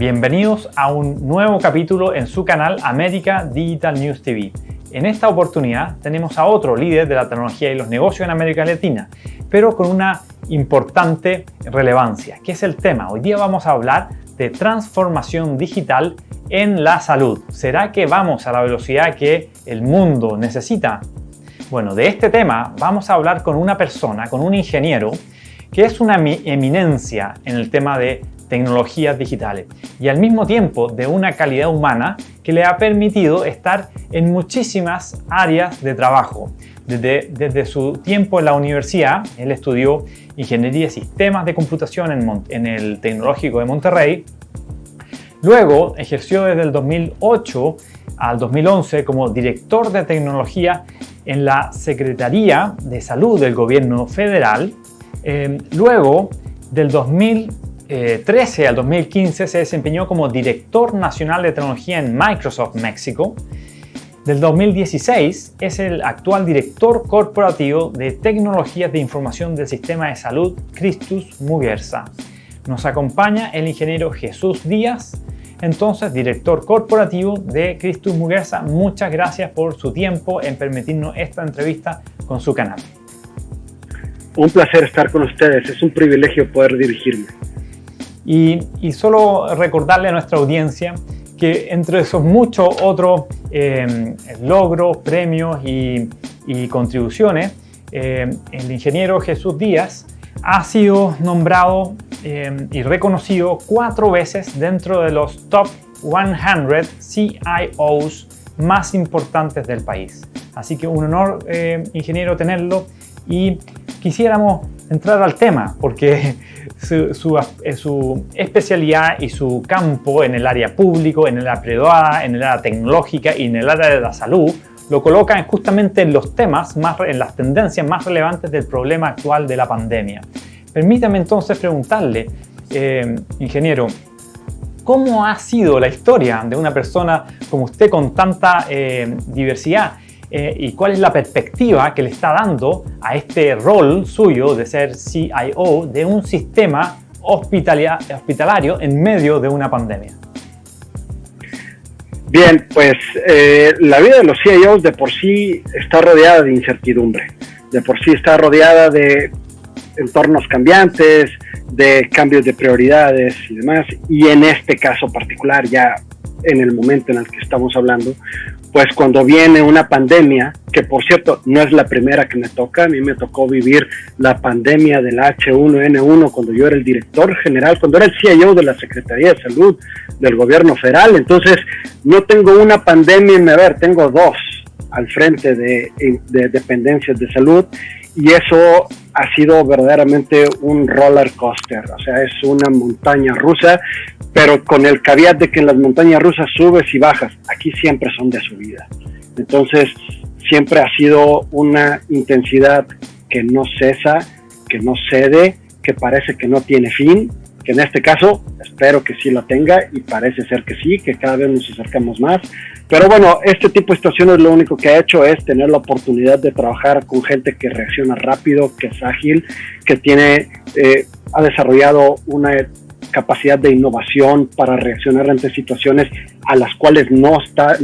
Bienvenidos a un nuevo capítulo en su canal América Digital News TV. En esta oportunidad tenemos a otro líder de la tecnología y los negocios en América Latina, pero con una importante relevancia, que es el tema. Hoy día vamos a hablar de transformación digital en la salud. ¿Será que vamos a la velocidad que el mundo necesita? Bueno, de este tema vamos a hablar con una persona, con un ingeniero, que es una eminencia en el tema de tecnologías digitales y al mismo tiempo de una calidad humana que le ha permitido estar en muchísimas áreas de trabajo. Desde su tiempo en la universidad, él estudió Ingeniería de Sistemas de Computación en el Tecnológico de Monterrey. Luego ejerció desde el 2008 al 2011 como director de tecnología en la Secretaría de Salud del Gobierno Federal. Luego, del 2013 al 2015, se desempeñó como director nacional de tecnología en Microsoft México. Del 2016 es el actual director corporativo de tecnologías de información del sistema de salud Christus Muguerza. Nos acompaña el ingeniero Jesús Díaz, entonces director corporativo de Christus Muguerza. Muchas gracias por su tiempo en permitirnos esta entrevista con su canal. Un placer estar con ustedes, es un privilegio poder dirigirme. Y solo recordarle a nuestra audiencia que entre esos muchos otros logros, premios y contribuciones, el ingeniero Jesús Díaz ha sido nombrado y reconocido 4 veces dentro de los top 100 CIOs más importantes del país. Así que un honor, ingeniero, tenerlo, y quisiéramos entrar al tema porque su especialidad y su campo en el área público, en el área privada, en el área tecnológica y en el área de la salud lo colocan justamente en los temas, en las tendencias más relevantes del problema actual de la pandemia. Permítame entonces preguntarle, ingeniero, ¿cómo ha sido la historia de una persona como usted con tanta diversidad? ¿Y cuál es la perspectiva que le está dando a este rol suyo de ser CIO de un sistema hospitalario en medio de una pandemia? Bien, pues la vida de los CIOs de por sí está rodeada de incertidumbre, de por sí está rodeada de entornos cambiantes, de cambios de prioridades y demás, y en este caso particular, ya en el momento en el que estamos hablando, pues cuando viene una pandemia, que por cierto no es la primera que me toca, a mí me tocó vivir la pandemia del H1N1 cuando yo era el director general, cuando era el CIO de la Secretaría de Salud del Gobierno Federal. Entonces no tengo una pandemia en mi haber, tengo 2 al frente de dependencias de salud, y eso ha sido verdaderamente un roller coaster, o sea, es una montaña rusa, pero con el caveat de que en las montañas rusas subes y bajas, aquí siempre son de subida. Entonces, siempre ha sido una intensidad que no cesa, que no cede, que parece que no tiene fin, que en este caso espero que sí lo tenga y parece ser que sí, que cada vez nos acercamos más. Pero bueno, este tipo de situaciones lo único que ha hecho es tener la oportunidad de trabajar con gente que reacciona rápido, que es ágil, que ha desarrollado una capacidad de innovación para reaccionar ante situaciones a las cuales no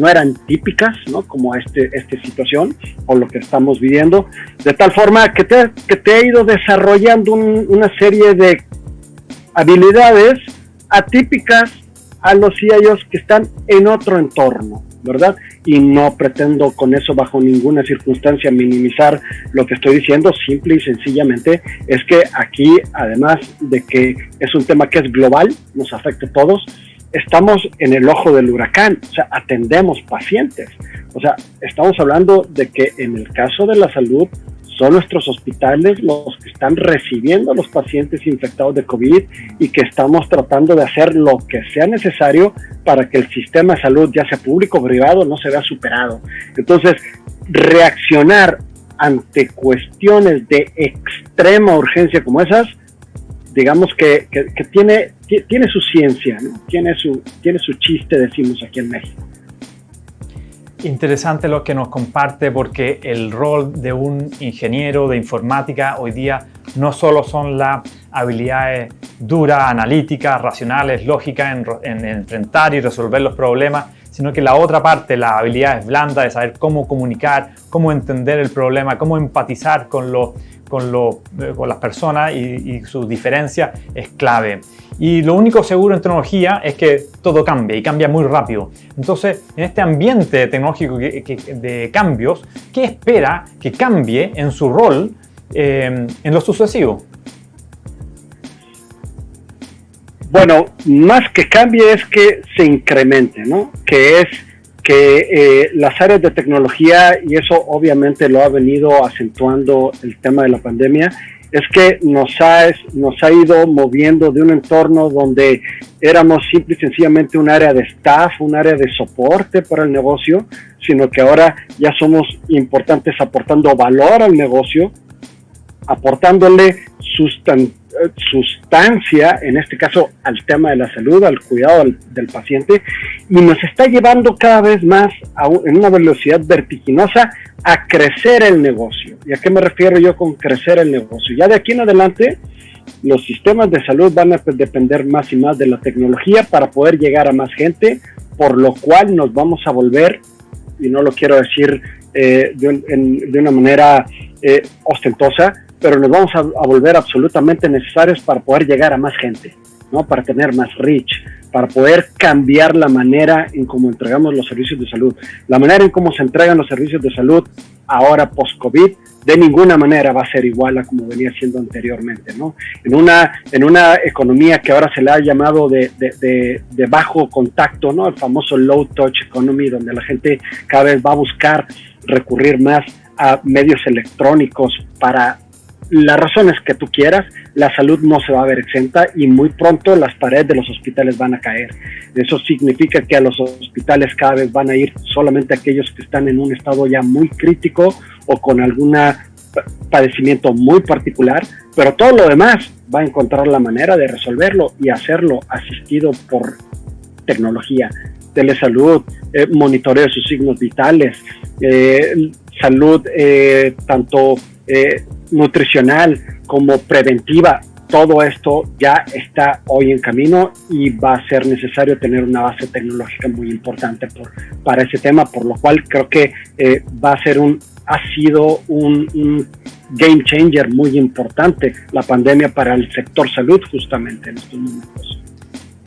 eran típicas, ¿no? Como esta situación o lo que estamos viviendo, de tal forma que te ha ido desarrollando una serie de habilidades atípicas a los CIOs que están en otro entorno, ¿verdad? Y no pretendo con eso bajo ninguna circunstancia minimizar lo que estoy diciendo, simple y sencillamente es que aquí, además de que es un tema que es global, nos afecta a todos, estamos en el ojo del huracán, o sea, atendemos pacientes, o sea, estamos hablando de que en el caso de la salud son nuestros hospitales los que están recibiendo a los pacientes infectados de COVID y que estamos tratando de hacer lo que sea necesario para que el sistema de salud, ya sea público o privado, no se vea superado. Entonces, reaccionar ante cuestiones de extrema urgencia como esas, digamos que tiene su ciencia, ¿no? Tiene su chiste, decimos aquí en México. Interesante lo que nos comparte, porque el rol de un ingeniero de informática hoy día no solo son las habilidades dura, analítica, racionales, lógica en enfrentar y resolver los problemas, sino que la otra parte, la habilidad es blanda de saber cómo comunicar, cómo entender el problema, cómo empatizar con las personas y sus diferencias es clave. Y lo único seguro en tecnología es que todo cambia y cambia muy rápido. Entonces, en este ambiente tecnológico de cambios, ¿qué espera que cambie en su rol en lo sucesivo? Bueno, más que cambie es que se incremente, ¿no? Que es que las áreas de tecnología, y eso obviamente lo ha venido acentuando el tema de la pandemia, es que nos ha ido moviendo de un entorno donde éramos simple y sencillamente un área de staff, un área de soporte para el negocio, sino que ahora ya somos importantes aportando valor al negocio, aportándole sustancia, en este caso al tema de la salud, al cuidado del paciente, y nos está llevando cada vez más en una velocidad vertiginosa a crecer el negocio. ¿Y a qué me refiero yo con crecer el negocio? Ya de aquí en adelante, los sistemas de salud van a depender más y más de la tecnología para poder llegar a más gente, por lo cual nos vamos a volver, y no lo quiero decir de una manera ostentosa, pero nos vamos a volver absolutamente necesarios para poder llegar a más gente, ¿no? Para tener más reach, para poder cambiar la manera en cómo entregamos los servicios de salud. La manera en cómo se entregan los servicios de salud ahora post-COVID, de ninguna manera va a ser igual a como venía siendo anteriormente, ¿no? En una economía que ahora se le ha llamado de bajo contacto, ¿no? El famoso low touch economy, donde la gente cada vez va a buscar recurrir más a medios electrónicos para las razones que tú quieras, la salud no se va a ver exenta y muy pronto las paredes de los hospitales van a caer. Eso significa que a los hospitales cada vez van a ir solamente aquellos que están en un estado ya muy crítico o con algún padecimiento muy particular, pero todo lo demás va a encontrar la manera de resolverlo y hacerlo asistido por tecnología, telesalud, monitoreo de sus signos vitales, salud tanto nutricional como preventiva. Todo esto ya está hoy en camino y va a ser necesario tener una base tecnológica muy importante para ese tema, por lo cual creo que ha sido un game changer muy importante la pandemia para el sector salud justamente en estos momentos.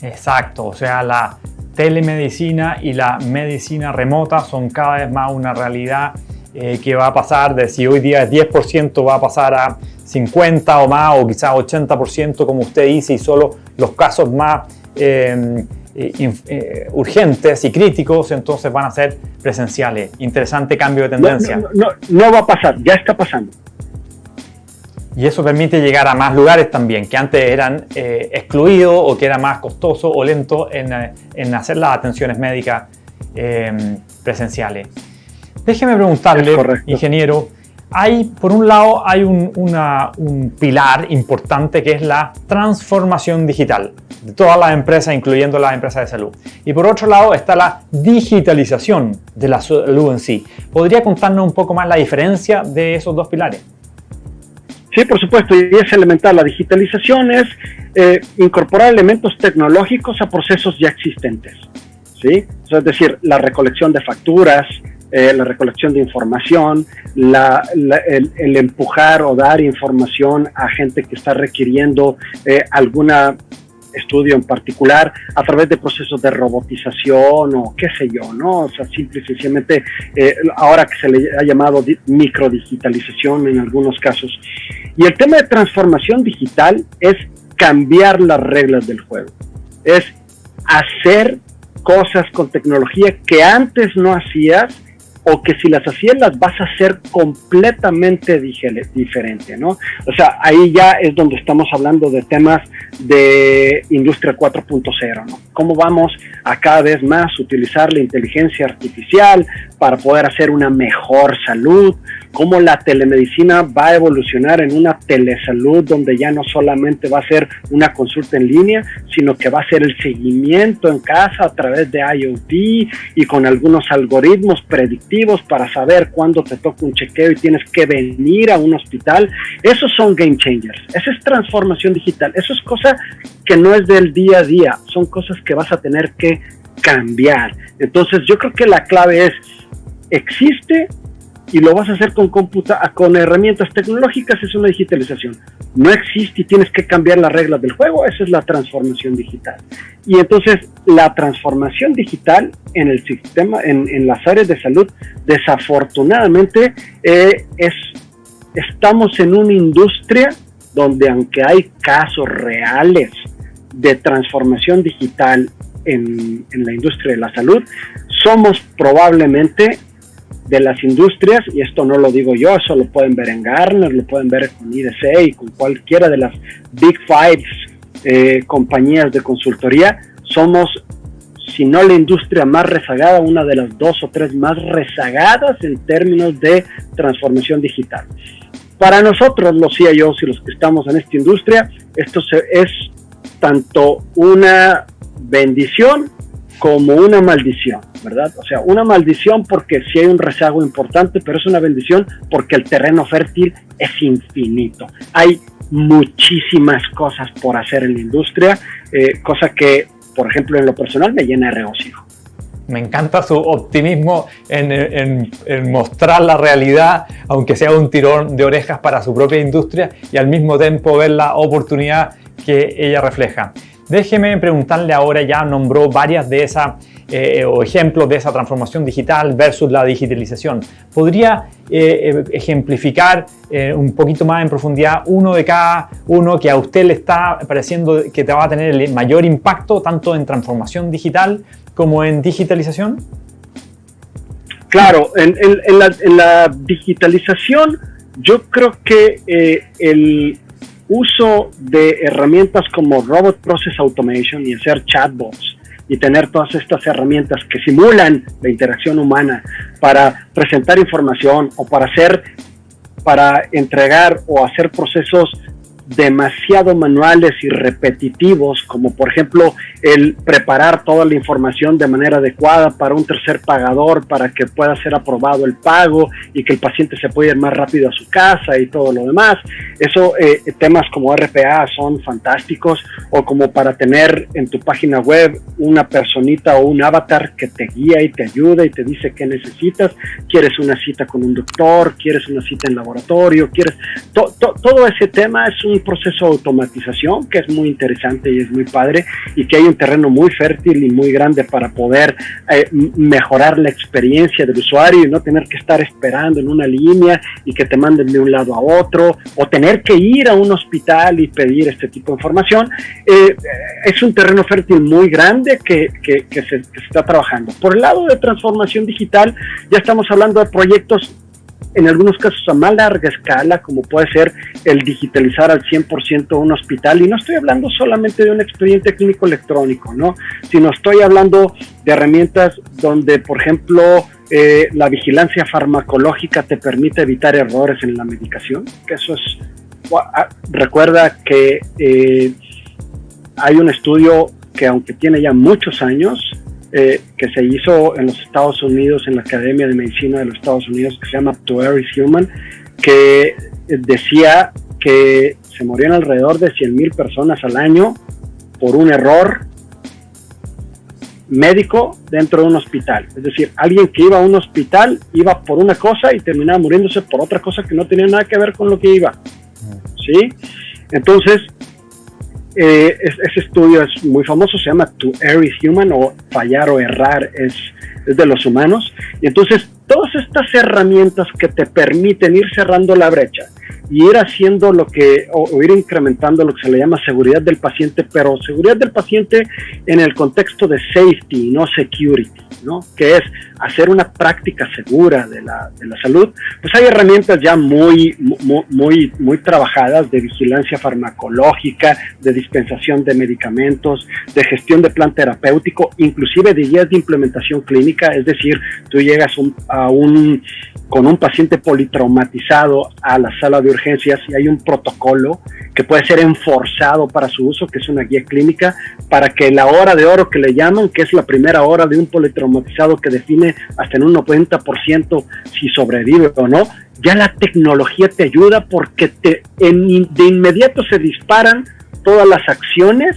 Exacto, o sea, la telemedicina y la medicina remota son cada vez más una realidad que va a pasar de, si hoy día es 10%, va a pasar a 50 o más, o quizás 80%, como usted dice, y solo los casos más urgentes y críticos entonces van a ser presenciales. Interesante cambio de tendencia. No va a pasar, ya está pasando. Y eso permite llegar a más lugares también, que antes eran excluidos o que era más costoso o lento en hacer las atenciones médicas presenciales. Déjeme preguntarle, ingeniero, por un lado hay un pilar importante que es la transformación digital de todas las empresas, incluyendo las empresas de salud. Y por otro lado está la digitalización de la salud en sí. ¿Podría contarnos un poco más la diferencia de esos dos pilares? Sí, por supuesto, y es elemental. La digitalización es incorporar elementos tecnológicos a procesos ya existentes, ¿sí? O sea, es decir, la recolección de facturas, la recolección de información, el empujar o dar información a gente que está requiriendo algún estudio en particular a través de procesos de robotización o qué sé yo, ¿no? O sea, simple y sencillamente ahora que se le ha llamado microdigitalización en algunos casos. Y el tema de transformación digital es cambiar las reglas del juego, es hacer cosas con tecnología que antes no hacías, o que si las hacías las vas a hacer completamente diferente, ¿no? O sea, ahí ya es donde estamos hablando de temas de industria 4.0, ¿no? Cómo vamos a cada vez más utilizar la inteligencia artificial para poder hacer una mejor salud, cómo la telemedicina va a evolucionar en una telesalud donde ya no solamente va a ser una consulta en línea, sino que va a ser el seguimiento en casa a través de IoT y con algunos algoritmos predictivos para saber cuándo te toca un chequeo y tienes que venir a un hospital. Esos son game changers, esa es transformación digital, eso es cosa que no es del día a día, son cosas que vas a tener que cambiar. Entonces yo creo que la clave es, existe y lo vas a hacer con herramientas tecnológicas, es una digitalización. No existe y tienes que cambiar las reglas del juego, esa es la transformación digital. Y entonces la transformación digital en el sistema, en las áreas de salud, desafortunadamente estamos en una industria donde, aunque hay casos reales de transformación digital en la industria de la salud, somos probablemente de las industrias, y esto no lo digo yo, eso lo pueden ver en Gartner, lo pueden ver con IDC y con cualquiera de las Big Five compañías de consultoría, somos, si no la industria más rezagada, una de las 2 o 3 más rezagadas en términos de transformación digital. Para nosotros, los CIOs y los que estamos en esta industria, esto es tanto una bendición como una maldición, ¿verdad? O sea, una maldición porque sí hay un rezago importante, pero es una bendición porque el terreno fértil es infinito. Hay muchísimas cosas por hacer en la industria, cosa que, por ejemplo, en lo personal me llena de regocijo. Me encanta su optimismo en mostrar la realidad, aunque sea un tirón de orejas para su propia industria, y al mismo tiempo ver la oportunidad que ella refleja. Déjeme preguntarle ahora, ya nombró varias de esas o ejemplos de esa transformación digital versus la digitalización. ¿Podría ejemplificar un poquito más en profundidad uno de cada uno que a usted le está pareciendo que te va a tener el mayor impacto tanto en transformación digital como en digitalización? Claro, en la digitalización yo creo que el uso de herramientas como Robot Process Automation y hacer chatbots y tener todas estas herramientas que simulan la interacción humana para presentar información o para entregar o hacer procesos demasiado manuales y repetitivos, como por ejemplo el preparar toda la información de manera adecuada para un tercer pagador para que pueda ser aprobado el pago y que el paciente se pueda ir más rápido a su casa y todo lo demás. Eso, temas como RPA son fantásticos, o como para tener en tu página web una personita o un avatar que te guía y te ayuda y te dice qué necesitas. ¿Quieres una cita con un doctor? ¿Quieres una cita en laboratorio? ¿Quieres? Todo ese tema es un proceso de automatización que es muy interesante y es muy padre, y que hay un terreno muy fértil y muy grande para poder mejorar la experiencia del usuario y no tener que estar esperando en una línea y que te manden de un lado a otro, o tener que ir a un hospital y pedir este tipo de información. Es un terreno fértil muy grande que se está trabajando. Por el lado de transformación digital, ya estamos hablando de proyectos en algunos casos a más larga escala, como puede ser el digitalizar al 100% un hospital, y no estoy hablando solamente de un expediente clínico electrónico, ¿no? Sino estoy hablando de herramientas donde, por ejemplo, la vigilancia farmacológica te permite evitar errores en la medicación, que eso es, recuerda que hay un estudio que, aunque tiene ya muchos años, que se hizo en los Estados Unidos, en la Academia de Medicina de los Estados Unidos, que se llama To Err is Human, que decía que se morían alrededor de 100,000 personas al año por un error médico dentro de un hospital. Es decir, alguien que iba a un hospital iba por una cosa y terminaba muriéndose por otra cosa que no tenía nada que ver con lo que iba. ¿Sí? Entonces, ese estudio es muy famoso, se llama To Err is Human, o fallar o errar es de los humanos. Y entonces todas estas herramientas que te permiten ir cerrando la brecha y ir haciendo o ir incrementando lo que se le llama seguridad del paciente, pero seguridad del paciente en el contexto de safety, no security, ¿no? Que es hacer una práctica segura de la salud. Pues hay herramientas ya muy trabajadas de vigilancia farmacológica, de dispensación de medicamentos, de gestión de plan terapéutico, inclusive de guías de implementación clínica. Es decir, tú llegas con un paciente politraumatizado a la sala de urgencias y hay un protocolo que puede ser enforzado para su uso, que es una guía clínica, para que la hora de oro que le llaman, que es la primera hora de un politraumatizado que define hasta en un 90% si sobrevive o no, ya la tecnología te ayuda porque de inmediato se disparan todas las acciones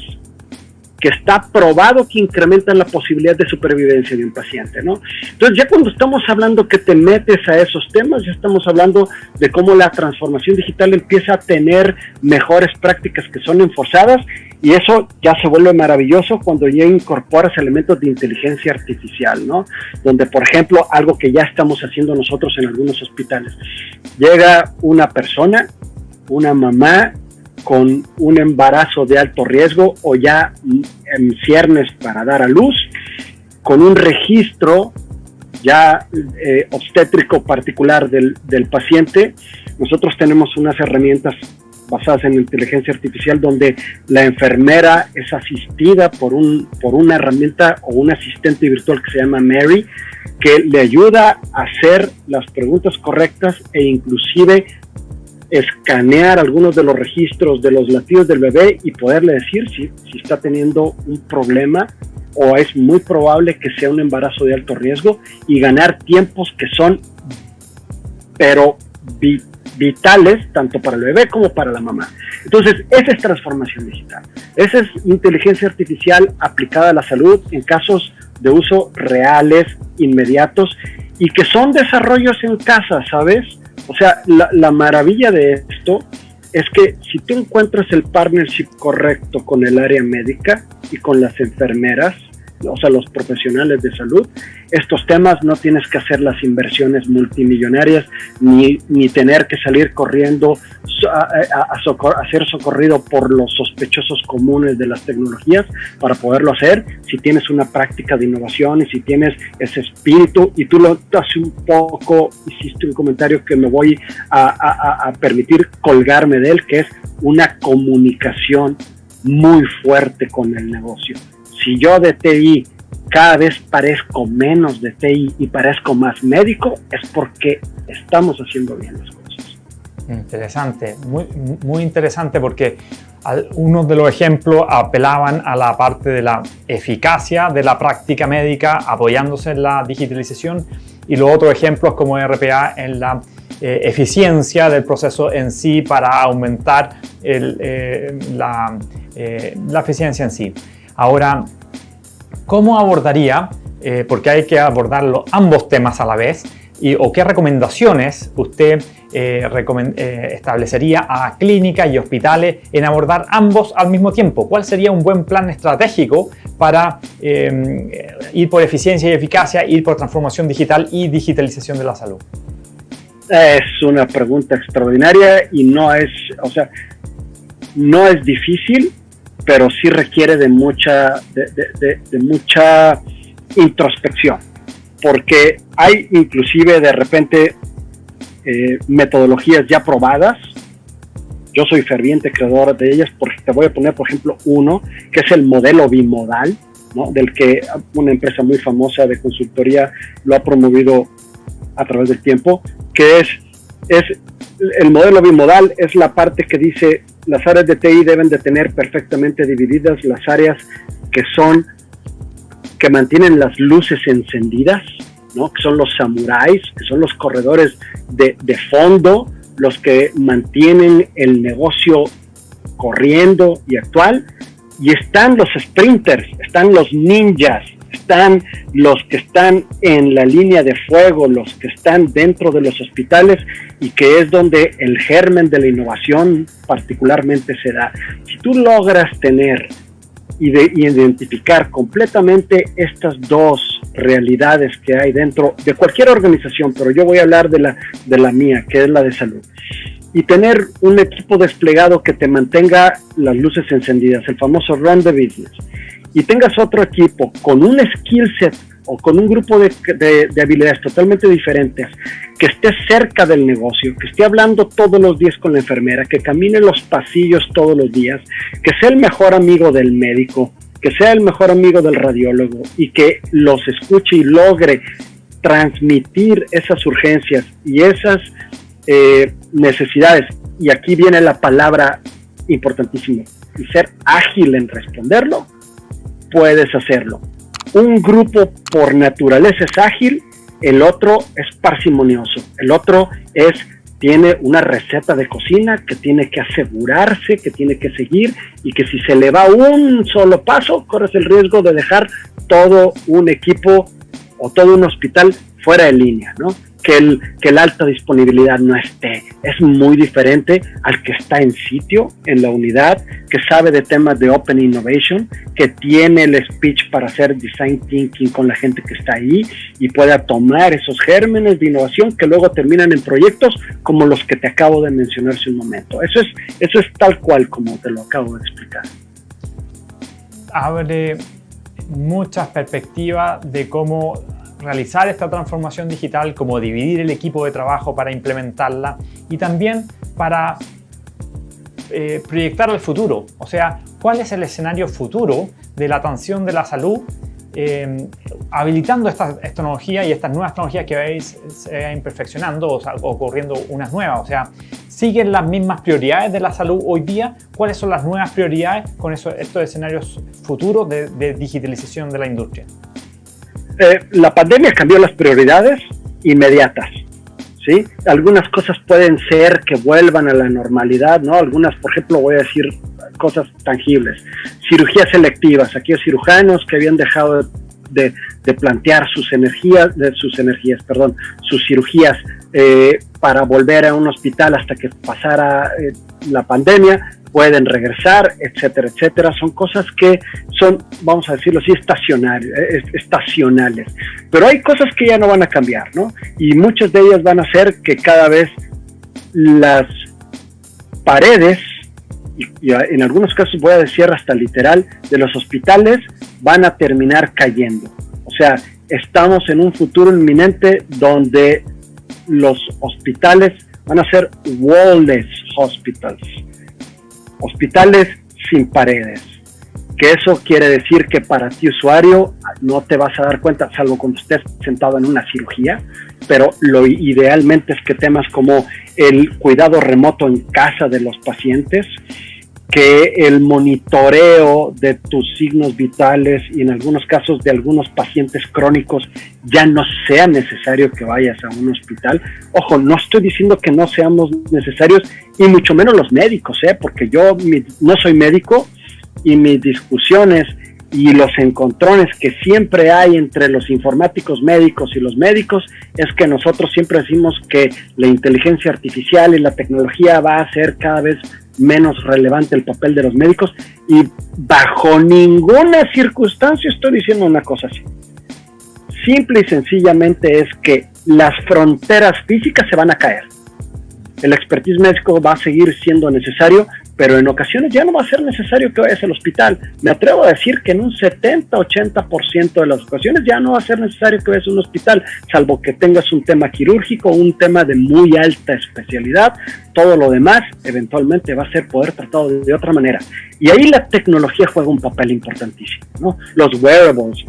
que está probado que incrementan la posibilidad de supervivencia de un paciente, ¿no? Entonces, ya cuando estamos hablando que te metes a esos temas, ya estamos hablando de cómo la transformación digital empieza a tener mejores prácticas que son enforzadas, y eso ya se vuelve maravilloso cuando ya incorporas elementos de inteligencia artificial, ¿no? Donde, por ejemplo, algo que ya estamos haciendo nosotros en algunos hospitales, llega una persona, una mamá, con un embarazo de alto riesgo o ya en ciernes para dar a luz, con un registro ya obstétrico particular del paciente. Nosotros tenemos unas herramientas basadas en inteligencia artificial donde la enfermera es asistida por una herramienta o un asistente virtual que se llama Mary, que le ayuda a hacer las preguntas correctas e inclusive escanear algunos de los registros de los latidos del bebé y poderle decir si está teniendo un problema o es muy probable que sea un embarazo de alto riesgo, y ganar tiempos que son pero vitales tanto para el bebé como para la mamá. Entonces, esa es transformación digital. Esa es inteligencia artificial aplicada a la salud en casos de uso reales, inmediatos, y que son desarrollos en casa, ¿sabes? O sea, la maravilla de esto es que si tú encuentras el partnership correcto con el área médica y con las enfermeras, o sea, los profesionales de salud, estos temas no tienes que hacer las inversiones multimillonarias ni tener que salir corriendo a ser socorrido por los sospechosos comunes de las tecnologías para poderlo hacer. Si tienes una práctica de innovación y si tienes ese espíritu, y tú lo hace un poco, hiciste un comentario que me voy a permitir colgarme de él, que es una comunicación muy fuerte con el negocio. Si yo de TI cada vez parezco menos de TI y parezco más médico, es porque estamos haciendo bien las cosas. Interesante, muy interesante, porque unos de los ejemplos apelaban a la parte de la eficacia de la práctica médica apoyándose en la digitalización, y los otros ejemplos como RPA en la eficiencia del proceso en sí para aumentar la eficiencia en sí. Ahora, ¿cómo abordaría, porque hay que abordar ambos temas a la vez, o qué recomendaciones usted establecería a clínicas y hospitales en abordar ambos al mismo tiempo? ¿Cuál sería un buen plan estratégico para ir por eficiencia y eficacia, ir por transformación digital y digitalización de la salud? Es una pregunta extraordinaria y no es difícil, pero sí requiere de mucha introspección, porque hay inclusive de repente metodologías ya probadas. Yo soy ferviente creador de ellas, porque te voy a poner, por ejemplo, uno que es el modelo bimodal, ¿no? Del que una empresa muy famosa de consultoría lo ha promovido a través del tiempo, que es el modelo bimodal. Es la parte que dice: las áreas de TI deben de tener perfectamente divididas las áreas que mantienen las luces encendidas, ¿no? Que son los samuráis, que son los corredores de fondo, los que mantienen el negocio corriendo y actual. Y están los sprinters, están los ninjas, están los que están en la línea de fuego, los que están dentro de los hospitales, y que es donde el germen de la innovación particularmente se da. Si tú logras tener y identificar completamente estas dos realidades que hay dentro de cualquier organización, pero yo voy a hablar de la mía, que es la de salud. y tener un equipo desplegado que te mantenga las luces encendidas, el famoso run the business, y tengas otro equipo con un skill set o con un grupo de habilidades totalmente diferentes, que esté cerca del negocio, que esté hablando todos los días con la enfermera, que camine los pasillos todos los días, que sea el mejor amigo del médico, que sea el mejor amigo del radiólogo y que los escuche y logre transmitir esas urgencias y esas necesidades, y aquí viene la palabra importantísima, y ser ágil en responderlo, puedes hacerlo. Un grupo por naturaleza es ágil, el otro es parsimonioso, el otro tiene una receta de cocina que tiene que asegurarse, que tiene que seguir, y que si se le va un solo paso, corres el riesgo de dejar todo un equipo o todo un hospital fuera de línea, ¿no? Que la alta disponibilidad no esté. Es muy diferente al que está en sitio, en la unidad, que sabe de temas de Open Innovation, que tiene el speech para hacer design thinking con la gente que está ahí y pueda tomar esos gérmenes de innovación que luego terminan en proyectos como los que te acabo de mencionar hace un momento. Eso es tal cual como te lo acabo de explicar. Abre muchas perspectivas de cómo realizar esta transformación digital, cómo dividir el equipo de trabajo para implementarla y también para proyectar al futuro. O sea, ¿cuál es el escenario futuro de la atención de la salud habilitando esta tecnología y estas nuevas tecnologías que se vayan perfeccionando o ocurriendo unas nuevas? O sea, ¿siguen las mismas prioridades de la salud hoy día? ¿Cuáles son las nuevas prioridades con estos escenarios futuros de digitalización de la industria? La pandemia cambió las prioridades inmediatas, ¿sí? Algunas cosas pueden ser que vuelvan a la normalidad, ¿no? Algunas, por ejemplo, voy a decir cosas tangibles. Cirugías selectivas, aquellos cirujanos que habían dejado de plantear sus cirugías para volver a un hospital hasta que pasara la pandemia, pueden regresar, etcétera, etcétera. Son cosas que son, vamos a decirlo así, estacionales. Pero hay cosas que ya no van a cambiar, ¿no? Y muchas de ellas van a hacer que cada vez las paredes, y en algunos casos voy a decir hasta literal, de los hospitales van a terminar cayendo. O sea, estamos en un futuro inminente donde los hospitales van a ser wall-less hospitals. Hospitales sin paredes, que eso quiere decir que para ti usuario no te vas a dar cuenta, salvo cuando estés sentado en una cirugía, pero lo idealmente es que temas como el cuidado remoto en casa de los pacientes, que el monitoreo de tus signos vitales y en algunos casos de algunos pacientes crónicos ya no sea necesario que vayas a un hospital. Ojo, no estoy diciendo que no seamos necesarios y mucho menos los médicos, porque yo no soy médico y mis discusiones y los encontrones que siempre hay entre los informáticos médicos y los médicos es que nosotros siempre decimos que la inteligencia artificial y la tecnología va a hacer cada vez menos relevante el papel de los médicos, y bajo ninguna circunstancia estoy diciendo una cosa así. Simple y sencillamente es que las fronteras físicas se van a caer. El expertise médico va a seguir siendo necesario, pero en ocasiones ya no va a ser necesario que vayas al hospital. Me atrevo a decir que en un 70-80% de las ocasiones ya no va a ser necesario que vayas a un hospital, salvo que tengas un tema quirúrgico, un tema de muy alta especialidad. Todo lo demás eventualmente va a ser poder tratado de otra manera. Y ahí la tecnología juega un papel importantísimo, ¿no? Los wearables,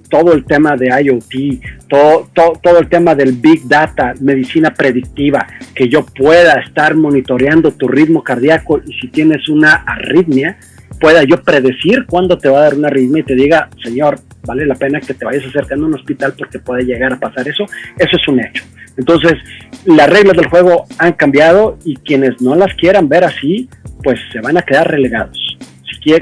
todo el tema de IoT, todo el tema del Big Data, medicina predictiva, que yo pueda estar monitoreando tu ritmo cardíaco y si tienes una arritmia, pueda yo predecir cuándo te va a dar una arritmia y te diga, señor, vale la pena que te vayas acercando a un hospital porque puede llegar a pasar eso. Eso es un hecho. Entonces, las reglas del juego han cambiado y quienes no las quieran ver así, pues se van a quedar relegados.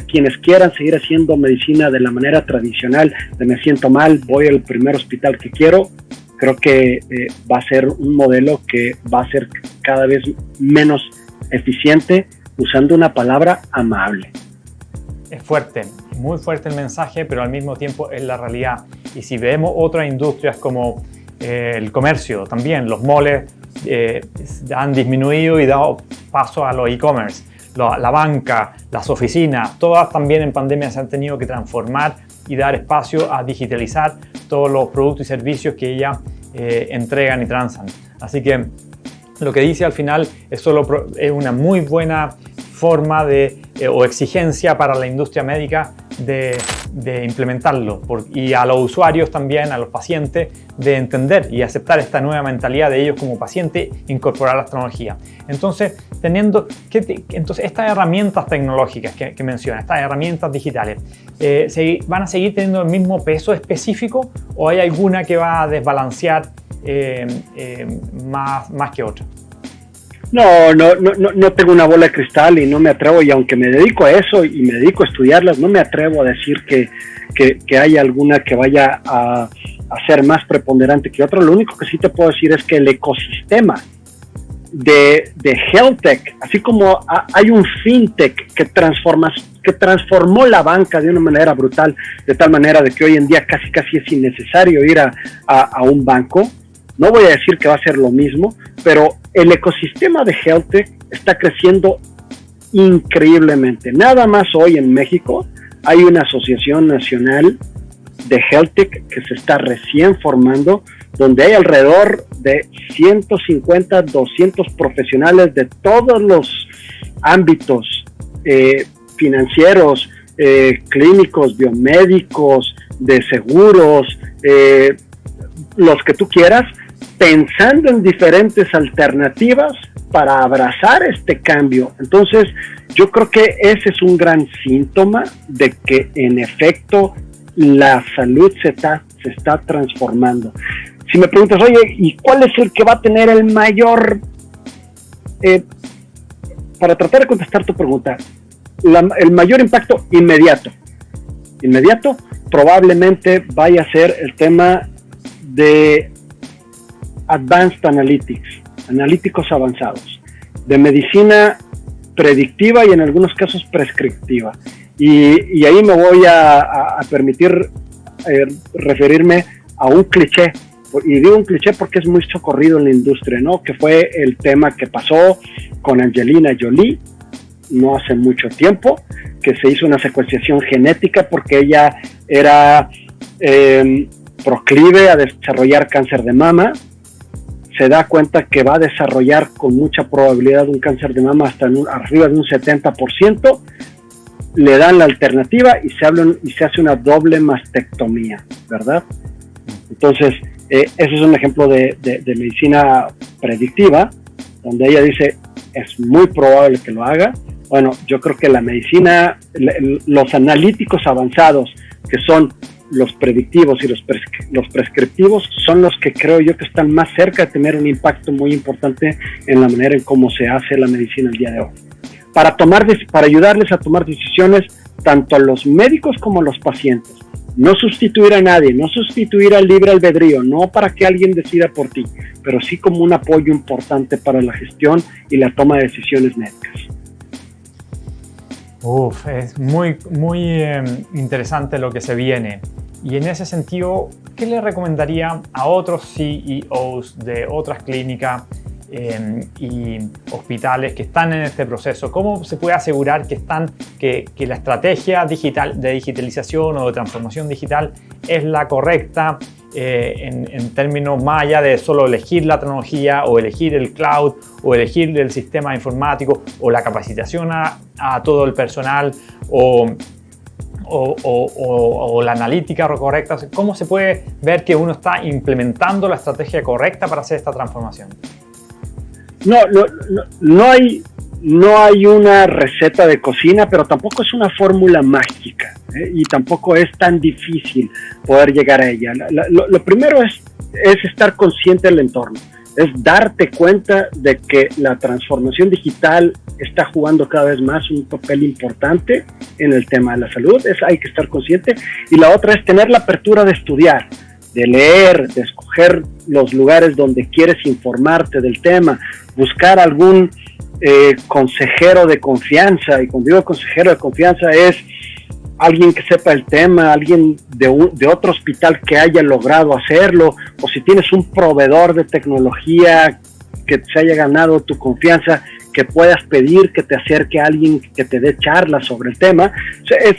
Quienes quieran seguir haciendo medicina de la manera tradicional, de me siento mal, voy al primer hospital que quiero, creo que va a ser un modelo que va a ser cada vez menos eficiente, usando una palabra amable. Es fuerte, muy fuerte el mensaje, pero al mismo tiempo es la realidad. Y si vemos otras industrias como el comercio, también los moles han disminuido y dado paso a los e-commerce. La banca, las oficinas, todas también en pandemia se han tenido que transformar y dar espacio a digitalizar todos los productos y servicios que ellas entregan y transan. Así que lo que dice al final es una muy buena forma o exigencia para la industria médica de implementarlo y a los usuarios también, a los pacientes, de entender y aceptar esta nueva mentalidad de ellos como pacientes, incorporar las tecnologías. Entonces, estas herramientas tecnológicas que menciona, estas herramientas digitales, ¿van a seguir teniendo el mismo peso específico o hay alguna que va a desbalancear más que otra? No tengo una bola de cristal y no me atrevo, y aunque me dedico a eso y me dedico a estudiarlas, no me atrevo a decir que haya alguna que vaya a ser más preponderante que otra. Lo único que sí te puedo decir es que el ecosistema de health tech, así como hay un fintech que transformó la banca de una manera brutal, de tal manera de que hoy en día casi es innecesario ir a un banco. No voy a decir que va a ser lo mismo, pero el ecosistema de health tech está creciendo increíblemente. Nada más hoy en México hay una asociación nacional de health tech que se está recién formando, donde hay alrededor de 150, 200 profesionales de todos los ámbitos financieros, clínicos, biomédicos, de seguros, los que tú quieras, pensando en diferentes alternativas para abrazar este cambio. Entonces, yo creo que ese es un gran síntoma de que en efecto la salud se está transformando. Si me preguntas, oye, ¿y cuál es el que va a tener el mayor, para tratar de contestar tu pregunta, el mayor impacto inmediato, probablemente vaya a ser el tema de Advanced Analytics, analíticos avanzados, de medicina predictiva y en algunos casos prescriptiva. Y ahí me voy a permitir referirme a un cliché, y digo un cliché porque es muy socorrido en la industria, ¿no? Que fue el tema que pasó con Angelina Jolie no hace mucho tiempo, que se hizo una secuenciación genética porque ella era proclive a desarrollar cáncer de mama. Se da cuenta que va a desarrollar con mucha probabilidad un cáncer de mama hasta arriba de un 70%, le dan la alternativa y se hace una doble mastectomía, ¿verdad? Entonces, ese es un ejemplo de medicina predictiva, donde ella dice, es muy probable que lo haga. Bueno, yo creo que la medicina, los analíticos avanzados, que son los predictivos y los prescriptivos, son los que creo yo que están más cerca de tener un impacto muy importante en la manera en cómo se hace la medicina el día de hoy. Para ayudarles a tomar decisiones tanto a los médicos como a los pacientes. No sustituir a nadie, no sustituir al libre albedrío, no para que alguien decida por ti, pero sí como un apoyo importante para la gestión y la toma de decisiones médicas. Es muy interesante lo que se viene. Y en ese sentido, ¿qué le recomendaría a otros CEOs de otras clínicas y hospitales que están en este proceso? ¿Cómo se puede asegurar que la estrategia digital, de digitalización o de transformación digital es la correcta en términos más allá de solo elegir la tecnología o elegir el cloud o elegir el sistema informático o la capacitación a todo el personal o la analítica correcta? ¿Cómo se puede ver que uno está implementando la estrategia correcta para hacer esta transformación? No hay una receta de cocina, pero tampoco es una fórmula mágica, y tampoco es tan difícil poder llegar a ella. Lo primero es estar consciente del entorno, es darte cuenta de que la transformación digital está jugando cada vez más un papel importante en el tema de la salud. Hay que estar consciente. Y la otra es tener la apertura de estudiar, de leer, de escoger los lugares donde quieres informarte del tema, buscar algún consejero de confianza. Y cuando digo consejero de confianza es alguien que sepa el tema, alguien de otro hospital que haya logrado hacerlo, o si tienes un proveedor de tecnología que se haya ganado tu confianza, que puedas pedir que te acerque a alguien que te dé charlas sobre el tema. O sea, es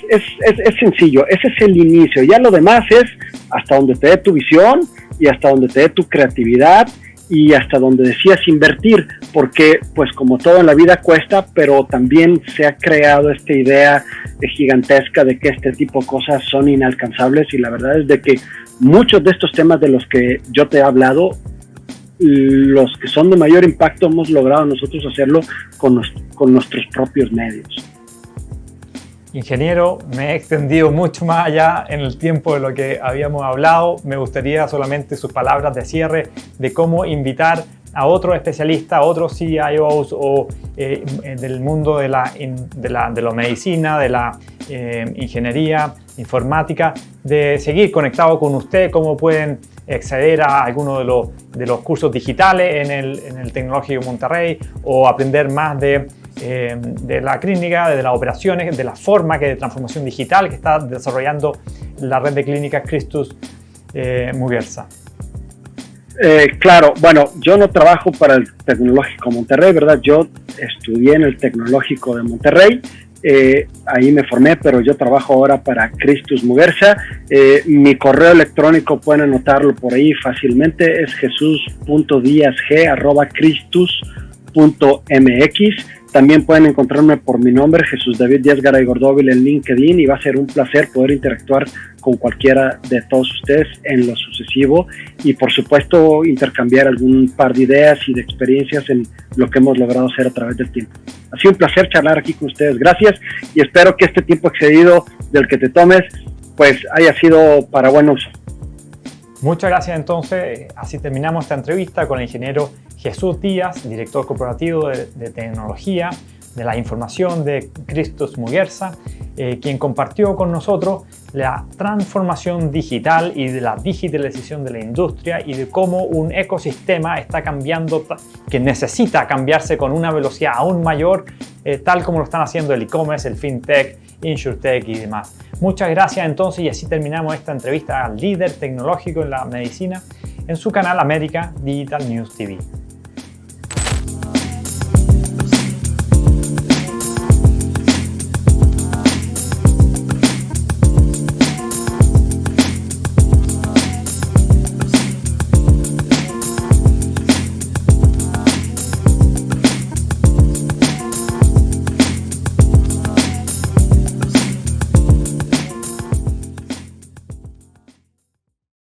sencillo, ese es el inicio. Ya lo demás es hasta donde te dé tu visión y hasta donde te dé tu creatividad y hasta donde decidas invertir, porque pues como todo en la vida cuesta, pero también se ha creado esta idea gigantesca de que este tipo de cosas son inalcanzables, y la verdad es de que muchos de estos temas de los que yo te he hablado, los que son de mayor impacto, hemos logrado nosotros hacerlo con nuestros propios medios. Ingeniero, me he extendido mucho más allá en el tiempo de lo que habíamos hablado. Me gustaría solamente sus palabras de cierre de cómo invitar a otros especialistas, a otros CIOs o del mundo de la medicina, de la ingeniería informática, de seguir conectados con usted, cómo pueden acceder a alguno de los cursos digitales en el Tecnológico de Monterrey, o aprender más de la clínica, de las operaciones, de la forma de transformación digital que está desarrollando la red de clínicas Christus Muguerza. Claro, bueno, yo no trabajo para el Tecnológico Monterrey, ¿verdad? Yo estudié en el Tecnológico de Monterrey, ahí me formé, pero yo trabajo ahora para Christus Muguerza. Mi correo electrónico pueden anotarlo por ahí fácilmente, es jesus.diazg@christus.mx. También pueden encontrarme por mi nombre, Jesús David Díaz Garay Gordóvil, en LinkedIn, y va a ser un placer poder interactuar con cualquiera de todos ustedes en lo sucesivo, y por supuesto intercambiar algún par de ideas y de experiencias en lo que hemos logrado hacer a través del tiempo. Ha sido un placer charlar aquí con ustedes, gracias, y espero que este tiempo excedido del que te tomes pues haya sido para buen uso. Muchas gracias. Entonces, así terminamos esta entrevista con el ingeniero Jesús Díaz, director corporativo de tecnología de la información de Christus Muguerza, quien compartió con nosotros la transformación digital y de la digitalización de la industria, y de cómo un ecosistema está cambiando, que necesita cambiarse con una velocidad aún mayor, tal como lo están haciendo el e-commerce, el fintech, insurtech y demás. Muchas gracias entonces, y así terminamos esta entrevista al líder tecnológico en la medicina en su canal América Digital News TV.